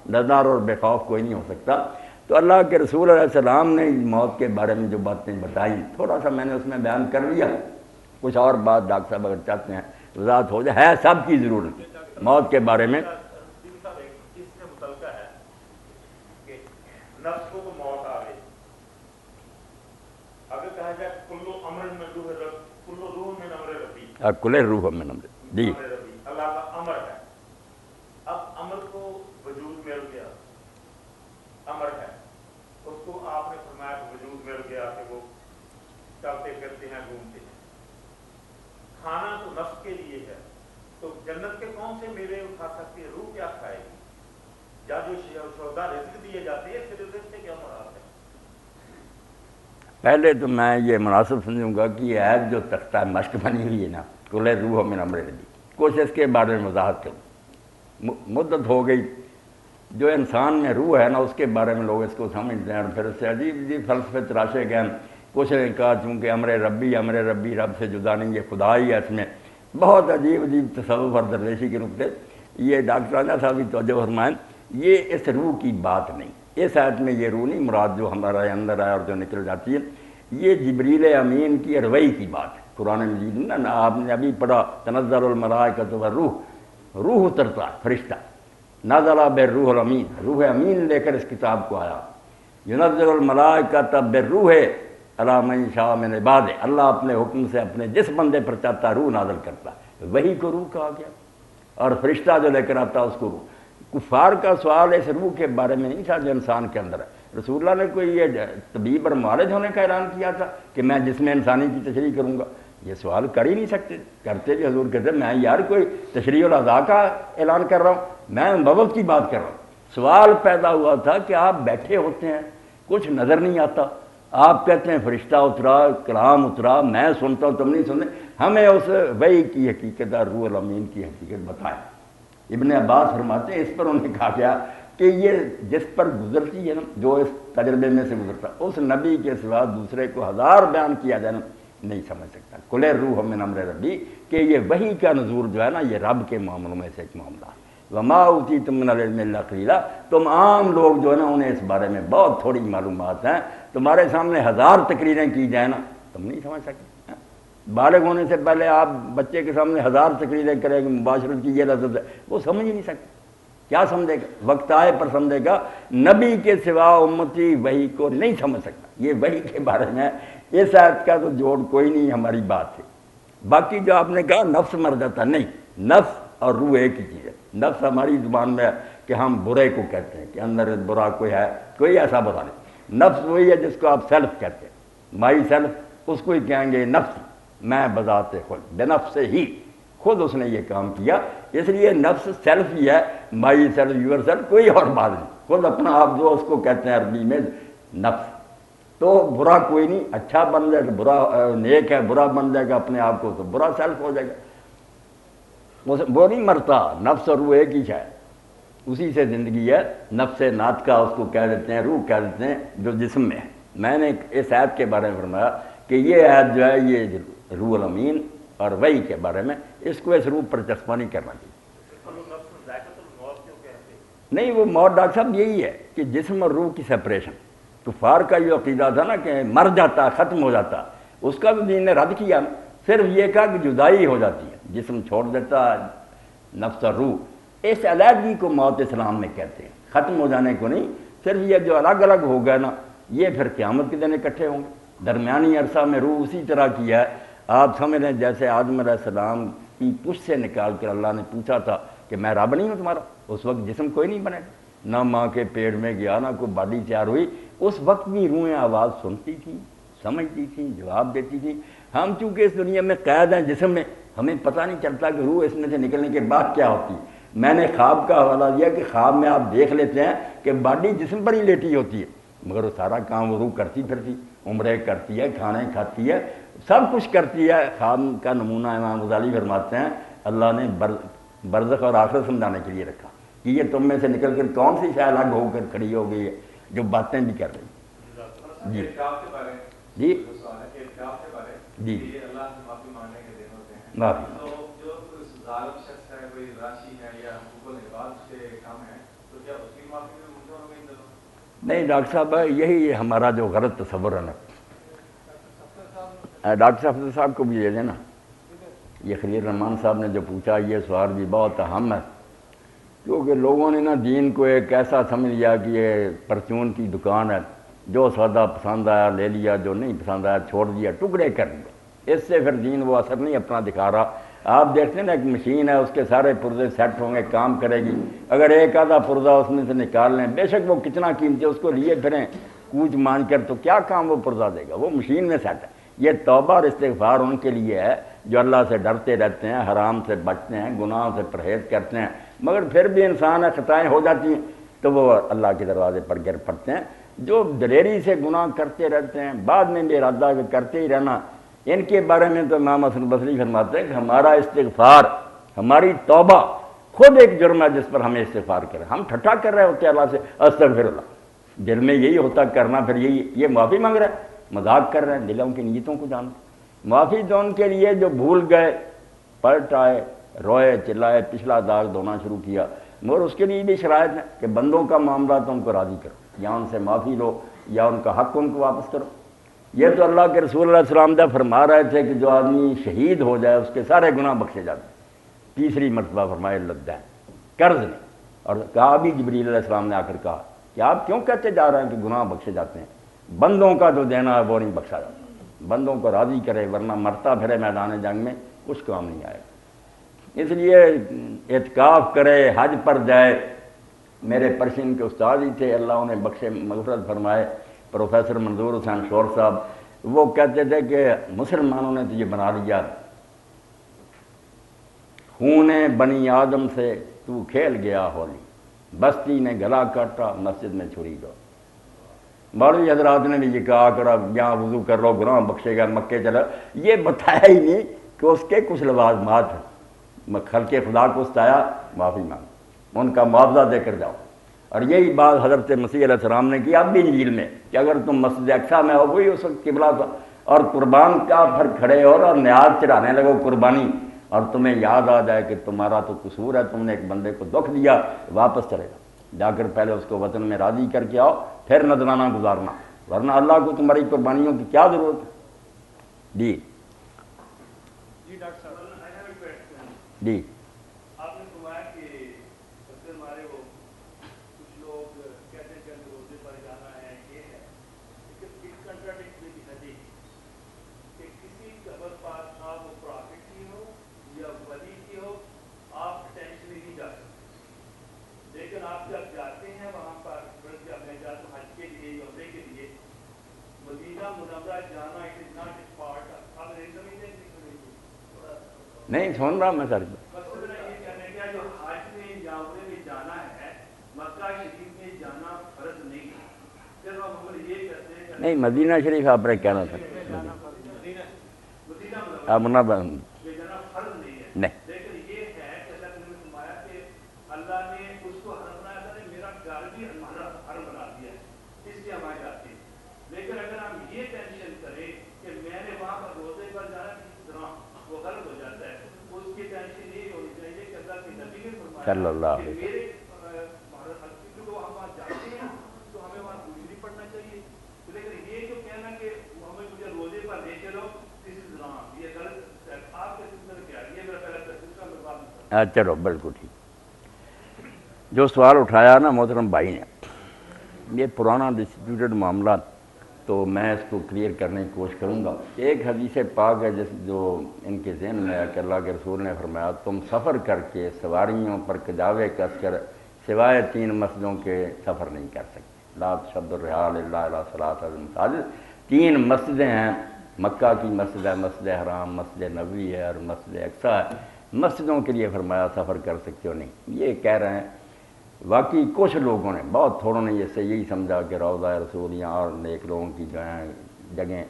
نزدار اور بے خوف کوئی نہیں ہو سکتا۔ تو اللہ کے رسول علیہ السلام نے موت کے بارے میں جو باتیں بتائیں تھوڑا سا میں نے اس میں بیان کر لیا، کچھ اور بات ڈاکٹر صاحب اگر چاہتے ہیں وضاحت ہو جائے، ہے سب کی ضرورت موت کے بارے میں۔ اس میں متعلقہ ہے کہ نفس کو موت آ گئی، اگر کہا جائے کلو امر میں کلو روح میں امر ربی، کل روح من امر جی اللہ کا امر ہے۔ اب امر کو وجود مل گیا، امر ہے، اس کو آپ نے فرمایا وجود مل گیا کہ وہ چلتے پھرتے ہیں، گھومتے ہیں۔ کھانا تو نفس کے لیے ہے، تو جنت کے کون سے میوے اٹھا سکتی ہے، روح کیا کھائے گی؟ یا جو شہداء رزق دیے جاتے ہیں، پھر رزق سے کیا مراد ہے؟ پہلے تو میں یہ مناسب سمجھوں گا کہ یہ عید جو تختہ مشق بنی ہوئی ہے نا، کل روح من امر ربی، کچھ اس کے بارے میں وضاحت کروں۔ مدت ہو گئی جو انسان میں روح ہے نا اس کے بارے میں لوگ اس کو سمجھتے ہیں اور پھر اس سے عجیب عجیب فلسفے تراشے گئے۔ کچھ نے کہا چونکہ امر ربی رب سے جدا نہیں، یہ خدا ہی ہے، اس میں بہت عجیب عجیب تصوف اور درویشی کے نقطے۔ یہ ڈاکٹر راجہ صاحب بھی توجہ فرمائیں، یہ اس روح کی بات نہیں، اس آیت میں یہ روح نہیں مراد جو ہمارے اندر ہے اور جو نکل جاتی ہے، یہ جبریل امین کی اروئی کی بات ہے۔ قرآن مجید میں نا آپ نے ابھی پڑھا تنزل الملائکۃ والروح، روح اترتا ہے فرشتہ، نزل بالروح الامین، روح امین لے کر اس کتاب کو آیا۔ ینزل الملائکۃ بالروح علی من شاء من عبادہ، اللہ اپنے حکم سے اپنے جس بندے پر چاہتا روح نازل کرتا ہے، وہی کو روح کہا گیا، اور فرشتہ جو لے کر آتا اس کو روح۔ کفار کا سوال اس روح کے بارے میں نہیں تھا جو انسان کے اندر ہے۔ رسول اللہ نے کوئی یہ طبیب اور معالج ہونے کا اعلان کیا تھا کہ میں جسم انسانی کی تشریح کروں گا؟ یہ سوال کر ہی نہیں سکتے، کرتے بھی حضور کہتے میں یار کوئی تشریح الاعضاء کا اعلان کر رہا ہوں، میں نبوت کی بات کر رہا ہوں۔ سوال پیدا ہوا تھا کہ آپ بیٹھے ہوتے ہیں، کچھ نظر نہیں آتا، آپ کہتے ہیں فرشتہ اترا، کلام اترا، میں سنتا ہوں تم نہیں سنتے، ہمیں اس وحی کی حقیقت اور روح الامین کی حقیقت بتائیں۔ ابن عباس فرماتے ہیں اس پر انہوں نے کہا گیا کہ یہ جس پر گزرتی ہے نا، جو اس تجربے میں سے گزرتا، اس نبی کے سوا دوسرے کو ہزار بیان کیا جائے نا نہیں سمجھ سکتا۔ کل روح من امر ربی کہ یہ وحی کا نزول جو ہے نا یہ رب کے معاملوں میں سے ایک معاملہ ہے۔ وما اوتیتم من العلم الا قلیلا، تم عام لوگ جو ہے نا انہیں اس بارے میں بہت تھوڑی معلومات ہیں، تمہارے سامنے ہزار تقریریں کی جائیں نا تم نہیں سمجھ سکتے۔ بالغ ہونے سے پہلے آپ بچے کے سامنے ہزار تقریریں کریں گے مباشرت کی یہ لذت ہے، وہ سمجھ ہی نہیں سکتے، کیا سمجھے گا؟ وقت آئے پر سمجھے گا۔ نبی کے سوا امتی وحی کو نہیں سمجھ سکتا، یہ وحی کے بارے میں اس آیت کا تو جوڑ کوئی نہیں ہماری بات ہے۔ باقی جو آپ نے کہا نفس مر جاتا، نہیں، نفس اور روح ایک ہی چیز ہے۔ نفس ہماری زبان میں ہے کہ ہم برے کو کہتے ہیں کہ اندر برا کوئی ہے، کوئی ایسا بتا نہیں۔ نفس وہی ہے جس کو آپ سیلف کہتے ہیں، مائی سیلف، اس کو ہی کہیں گے نفس، میں بذات خود، بے نفس ہی، خود اس نے یہ کام کیا، اس لیے نفس سیلف ہی ہے، مائی سیلف، یور سیلف، کوئی اور بات نہیں، خود اپنا آپ جو اس کو کہتے ہیں عربی میں نفس۔ تو برا کوئی نہیں، اچھا بن جائے گا، برا نیک ہے برا بن جائے گا اپنے آپ کو تو برا سیلف ہو جائے گا، وہ نہیں مرتا۔ نفس اور روح ایک ہی ہے، اسی سے زندگی ہے۔ نفس ناطقہ اس کو کہہ دیتے ہیں، روح کہہ دیتے ہیں جو جسم میں ہے۔ میں نے اس آیت کے بارے میں فرمایا کہ یہ آیت جو ہے یہ روح الامین اور وحی کے بارے میں، اس کو اس روح پر چسپاں نہیں کرنا چاہیے۔ نہیں، وہ موت ڈاکٹر صاحب یہی ہے کہ جسم اور روح کی سپریشن۔ کفار کا یہ عقیدہ تھا نا کہ مر جاتا، ختم ہو جاتا، اس کا تو دین نے رد کیا، صرف یہ کہا کہ جدائی ہو جاتی ہے، جسم چھوڑ دیتا نفس اور روح۔ اس علیحدگی کو موت اسلام میں کہتے ہیں، ختم ہو جانے کو نہیں، صرف یہ جو الگ الگ ہو گئے نا یہ پھر قیامت کے دن اکٹھے ہوں گے۔ درمیانی عرصہ میں روح اسی طرح کی ہے، آپ سمجھ لیں جیسے آدم علیہ السلام کی پشت سے نکال کر اللہ نے پوچھا تھا کہ میں رب نہیں ہوں تمہارا، اس وقت جسم کوئی نہیں بنے گا، نہ ماں کے پیٹ میں گیا نہ کوئی باڈی تیار ہوئی، اس وقت بھی روحیں آواز سنتی تھی، سمجھتی تھی، جواب دیتی تھی۔ ہم چونکہ اس دنیا میں قید ہیں جسم میں، ہمیں پتہ نہیں چلتا کہ روح اس میں سے نکلنے کے بعد کیا ہوتی ہے۔ میں نے خواب کا حوالہ دیا کہ خواب میں آپ دیکھ لیتے ہیں کہ باڈی جسم پر ہی لیٹی ہوتی ہے، مگر وہ سارا کام وہ روح کرتی پھرتی، عمرے کرتی ہے، کھانے کھاتی ہے، سب کچھ کرتی ہے۔ خواب کا نمونہ امام غزالی فرماتے ہیں اللہ نے برزخ اور آخرت سمجھانے کے لیے رکھا کہ یہ تم میں سے نکل کر کون سی شے الگ ہو کر کھڑی ہو گئی ہے جو باتیں بھی کر رہی ہیں۔ جی جی جی معافی ظالم شخص ہے، کوئی راشی ہے یا حقوق العباد سے کم ہے، تو کیا اس کی نہیں ڈاکٹر صاحب یہی ہمارا جو غلط تصور ہے نا، ڈاکٹر صاحب صاحب کو بھی لے لینا. یہ خلیل رحمان صاحب نے جو پوچھا یہ سوال بھی بہت اہم ہے، کیونکہ لوگوں نے نا دین کو ایک ایسا سمجھ لیا کہ یہ پرچون کی دکان ہے، جو سودا پسند آیا لے لیا، جو نہیں پسند آیا چھوڑ دیا، ٹکڑے کر دیے. اس سے پھر دین وہ اثر نہیں اپنا دکھا رہا. آپ دیکھتے ہیں نا ایک مشین ہے، اس کے سارے پرزے سیٹ ہوں گے، کام کرے گی. اگر ایک آدھا پرزہ اس میں سے نکال لیں، بے شک وہ کتنا قیمتی ہے، اس کو لیے پھریں کوچ مان کر، تو کیا کام وہ پرزہ دے گا؟ وہ مشین میں سیٹ ہے. یہ توبہ اور استغفار ان کے لیے ہے جو اللہ سے ڈرتے رہتے ہیں، حرام سے بچتے ہیں، گناہوں سے پرہیز کرتے ہیں، مگر پھر بھی انسان ہے خطائیں ہو جاتی ہیں تو وہ اللہ کے دروازے پر گر پڑتے ہیں. جو دلیری سے گناہ کرتے رہتے ہیں، بعد میں بھی ارادہ کرتے ہی رہنا، ان کے بارے میں تو امام حسن بصری فرماتے ہیں کہ ہمارا استغفار، ہماری توبہ خود ایک جرم ہے جس پر ہمیں استغفار کریں. ہم ٹھٹھا کر رہے ہوتے ہیں اللہ سے، استغفر اللہ، دل میں یہی ہوتا کرنا، پھر یہ معافی مانگ رہا ہے، مذاق کر رہے ہیں، دلوں کی نیتوں کو جانتے. معافی تو ان کے لیے جو بھول گئے، پلٹ آئے، روئے، چلائے، پچھلا داغ دھونا شروع کیا. مگر اس کے لیے بھی شرائط ہے کہ بندوں کا معاملہ تو ان کو راضی کرو، یا ان سے معافی لو یا ان کا حق ان کو واپس کرو. یہ تو اللہ کے رسول علیہ السلام دا فرما رہے تھے کہ جو آدمی شہید ہو جائے اس کے سارے گناہ بخشے جاتے ہیں. تیسری مرتبہ فرمائے لدین قرض نہیں. اور کہا بھی جبریل علیہ السلام نے آ کر کہا کہ آپ کیوں کہتے جا رہے ہیں کہ گناہ بخشے جاتے ہیں؟ بندوں کا جو دینا ہے وہ نہیں بخشا جاتا. بندوں کو راضی کرے، ورنہ مرتا پھرے میدان جنگ میں کچھ کام نہیں آئے گا. اس لیے اعتکاف کرے، حج پر جائے. میرے پرشین کے استاد ہی تھے، اللہ انہیں بخشے مغفرت فرمائے، پروفیسر منظور حسین شور صاحب. وہ کہتے تھے کہ مسلمانوں نے تو یہ بنا لیا، خون بنی آدم سے تو کھیل گیا ہولی، بستی نے گلا کاٹا، مسجد میں چھری دو. مولوی حضرات نے بھی یہ کہا کرو یہاں وضو کر لو گناہ بخشے گا، مکے چلو. یہ بتایا ہی نہیں کہ اس کے کچھ لوازمات ہیں. خلق خدا کو ستایا، معافی مانگو، ان کا معاوضہ دے کر جاؤ. اور یہی بات حضرت مسیح علیہ السلام نے کی اب بھی انجیل میں کہ اگر تم مسجد اقصیٰ میں ہو، وہی اس وقت قبلہ تھا، اور قربان کا پھر کھڑے ہو اور نیاز چڑھانے لگو قربانی، اور تمہیں یاد آ جائے کہ تمہارا تو قصور ہے، تم نے ایک بندے کو دکھ دیا، واپس چلے گا، جا کر پہلے اس کو وطن میں راضی کر کے آؤ، پھر نذرانہ گزارنا، ورنہ اللہ کو تمہاری قربانیوں کی کیا ضرورت ہے. جی ڈاکٹر صاحب جی آپ نے فرمایا کہ ہمارے وہ کچھ لوگ کہتے ہیں کہ روزے پر جانا ہے، یہ ہے، لیکن اس کنٹراڈکٹ میں دکھا دی کہ کسی قبر پر آپ وہ پرافٹ کی ہو یا ولی کی ہو، آپ اٹینشن نہیں جا سکتے. لیکن آپ جب جاتے ہیں وہاں پر، جب میں جاتا ہوں حج کے لیے، عمرے کے لیے، مدینہ منورہ جانا it is not a part. آپ نہیں سمجھتے؟ نہیں سن رہا میں سر. مقصد یہ کہنے کا جو حج میں یا عمرے میں جانا ہے، مکہ شریف میں جانا فرض نہیں ہے. صرف ہم یہ کہتے ہیں کہ نہیں مدینہ شریف آپ نے کہنا تھا، مدینہ میں جانا فرض نہیں ہے. نہیں لیکن یہ ہے کہ اللہ نے فرمایا کہ اللہ نے اس کو حرم بنایا تھا، میرا گھر بھی حرم بنا دیا ہے، اس لیے ہمارے جاتے ہیں. لیکن اگر ہم یہ ٹینشن کریں کہ میں نے وہاں پر روزے پر جانا، کسی طرح وہ غلط ہو جاتا ہے. اس کی ٹینشن یہ ہونی چاہیے کہ اللہ کے نبی نے صلی اللہ فرمایا علیہ کہ میرے جو ہم وہاں جاتے ہیں تو ہمیں وہاں کچھ نہیں پڑھنا چاہیے. لیکن یہ جو کہنا کہ ہمیں مجھے روزے پر لے چلو، کسی طرح یہ غلط ہے. آپ کے سلسلے کیا یہ میرا پہلا سلسلہ میں بات. چلو بالکل ٹھیک. جو سوال اٹھایا نا محترم بھائی نے، یہ پرانا ڈسپیوٹڈ معاملہ، تو میں اس کو کلیئر کرنے کی کوشش کروں گا. ایک حدیث پاک ہے جو ان کے ذہن میں ہے کہ اللہ کے رسول نے فرمایا تم سفر کر کے سواریوں پر کجاوے کس کر سوائے 3 مسجدوں کے سفر نہیں کر سکتے. لا تشد الرحال الا الی صلاۃ المساجد. 3 مسجدیں ہیں، مکہ کی مسجد ہے، مسجد حرام، مسجد نبوی ہے، اور مسجد اقصیٰ ہے. مسجدوں کے لیے فرمایا سفر کر سکتے ہو نہیں. یہ کہہ رہے ہیں واقعی کچھ لوگوں نے، بہت تھوڑوں نے اس سے یہی سمجھا کہ روضہ رسول یا اور نیک لوگوں کی جو ہیں جگہیں